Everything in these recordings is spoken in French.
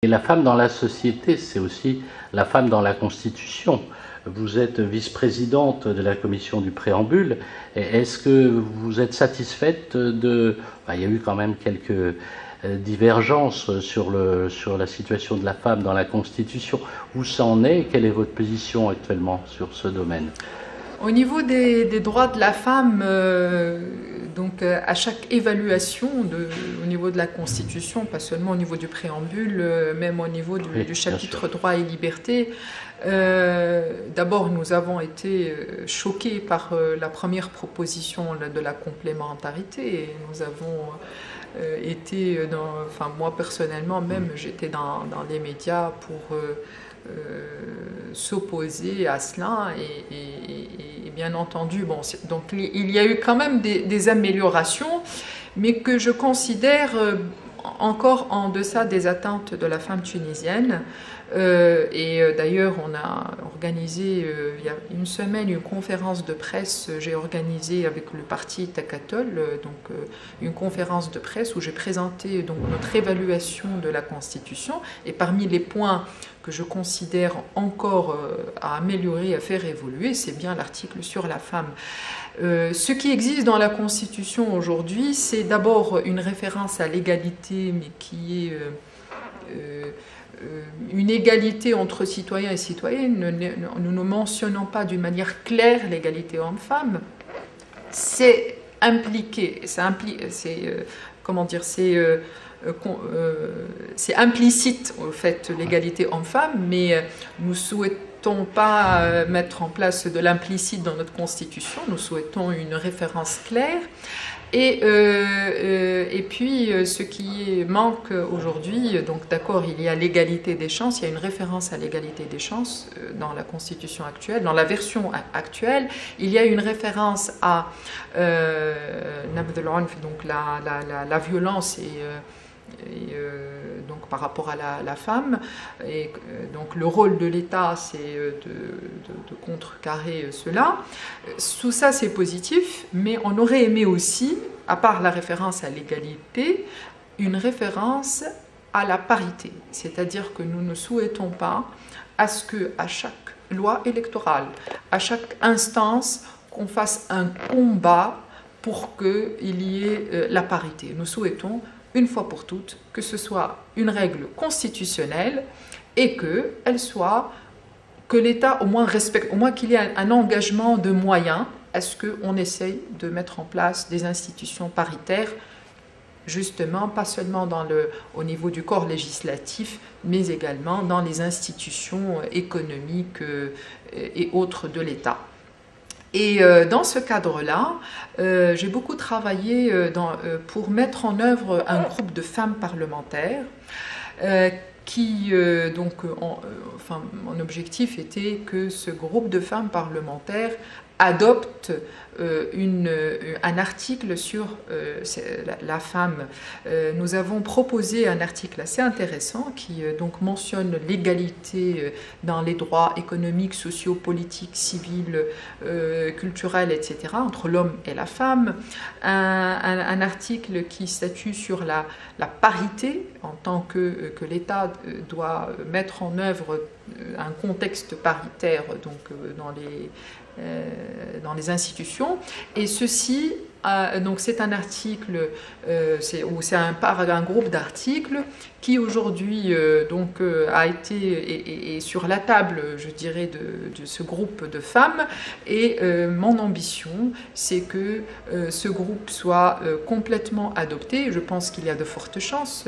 Et la femme dans la société, c'est aussi la femme dans la Constitution. Vous êtes vice-présidente de la commission du préambule. Est-ce que vous êtes satisfaite de... il y a eu quand même quelques divergences sur la situation de la femme dans la Constitution. Où ça en est? Quelle est votre position actuellement sur ce domaine? Au niveau des droits de la femme, à chaque évaluation au niveau de la Constitution, pas seulement au niveau du préambule, même au niveau du chapitre droits et libertés, d'abord nous avons été choqués par la première proposition de la complémentarité. Et nous avons été, moi personnellement même, j'étais dans les médias pour s'opposer à cela et bien entendu, donc il y a eu quand même des améliorations, mais que je considère encore en deçà des attentes de la femme tunisienne. D'ailleurs, on a organisé il y a une semaine une conférence de presse. J'ai organisé avec le parti Takatol une conférence de presse où j'ai présenté notre évaluation de la Constitution. Et parmi les points que je considère encore à améliorer, à faire évoluer, c'est bien l'article sur la femme. Ce qui existe dans la Constitution aujourd'hui, c'est d'abord une référence à l'égalité, mais qui est une égalité entre citoyens et citoyennes. Nous ne mentionnons pas d'une manière claire l'égalité homme-femme. C'est impliqué, c'est implicite au fait l'égalité homme-femme, mais nous souhaitons pas mettre en place de l'implicite dans notre Constitution. Nous souhaitons une référence claire. Et puis, ce qui manque aujourd'hui, donc d'accord, il y a l'égalité des chances, il y a une référence à l'égalité des chances dans la Constitution actuelle, dans la version actuelle, il y a une référence à donc la violence donc par rapport à la femme, et donc le rôle de l'État, c'est de contrecarrer cela. Tout ça, c'est positif, mais on aurait aimé aussi, à part la référence à l'égalité, une référence à la parité. C'est-à-dire que nous ne souhaitons pas à ce qu'à chaque loi électorale, à chaque instance, qu'on fasse un combat pour qu'il y ait la parité. Nous souhaitons une fois pour toutes, que ce soit une règle constitutionnelle et que l'État au moins respecte, au moins qu'il y ait un engagement de moyens à ce qu'on essaye de mettre en place des institutions paritaires, justement, pas seulement au niveau du corps législatif, mais également dans les institutions économiques et autres de l'État. Et dans ce cadre-là, j'ai beaucoup travaillé pour mettre en œuvre un groupe de femmes parlementaires mon objectif était que ce groupe de femmes parlementaires adopte un article sur la femme. Nous avons proposé un article assez intéressant qui mentionne l'égalité dans les droits économiques, sociaux, politiques, civils, culturels, etc. entre l'homme et la femme. Un article qui statue sur la parité en tant que l'État doit mettre en œuvre un contexte paritaire dans les institutions, et ceci, donc c'est un article, c'est un groupe d'articles qui aujourd'hui a été est sur la table, je dirais, de ce groupe de femmes, et mon ambition, c'est que ce groupe soit complètement adopté. Je pense qu'il y a de fortes chances.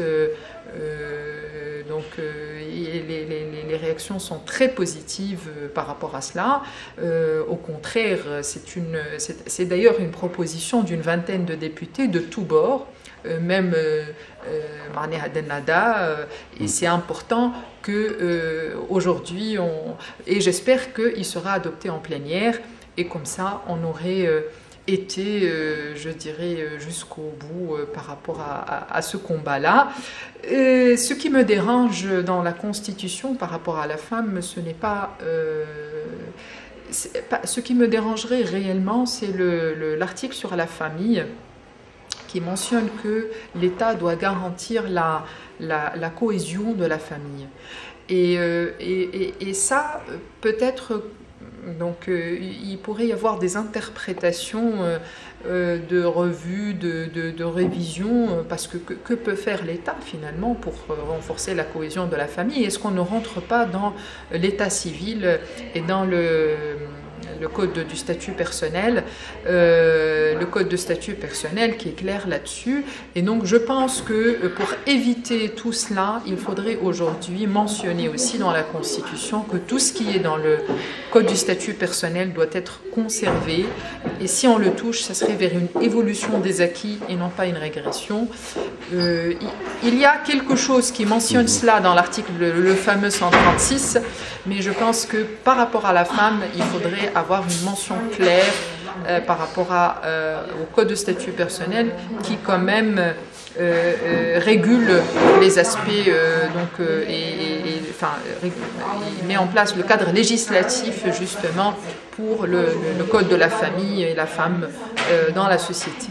Les réactions sont très positives par rapport à cela. Au contraire, c'est d'ailleurs une proposition d'une vingtaine de députés de tous bords, même et c'est important que aujourd'hui, et j'espère qu'il sera adopté en plénière, et comme ça on aurait été, je dirais, jusqu'au bout par rapport à ce combat-là. Ce qui me dérange dans la Constitution par rapport à la femme, ce n'est pas... ce qui me dérangerait réellement, c'est l'article sur la famille, qui mentionne que l'État doit garantir la cohésion de la famille. Et ça, peut-être, donc, il pourrait y avoir des interprétations de revues, de révisions, parce que peut faire l'État finalement pour renforcer la cohésion de la famille? Est-ce qu'on ne rentre pas dans l'état civil et dans le code du statut personnel, le code de statut personnel qui est clair là-dessus. Et donc je pense que pour éviter tout cela, il faudrait aujourd'hui mentionner aussi dans la Constitution que tout ce qui est dans le code du statut personnel doit être conservé. Et si on le touche, ça serait vers une évolution des acquis et non pas une régression. Il y a quelque chose qui mentionne cela dans l'article, le fameux 136, mais je pense que par rapport à la femme, il faudrait avoir une mention claire par rapport au code de statut personnel qui quand même régule les aspects, il met en place le cadre législatif justement pour le code de la famille et la femme dans la société.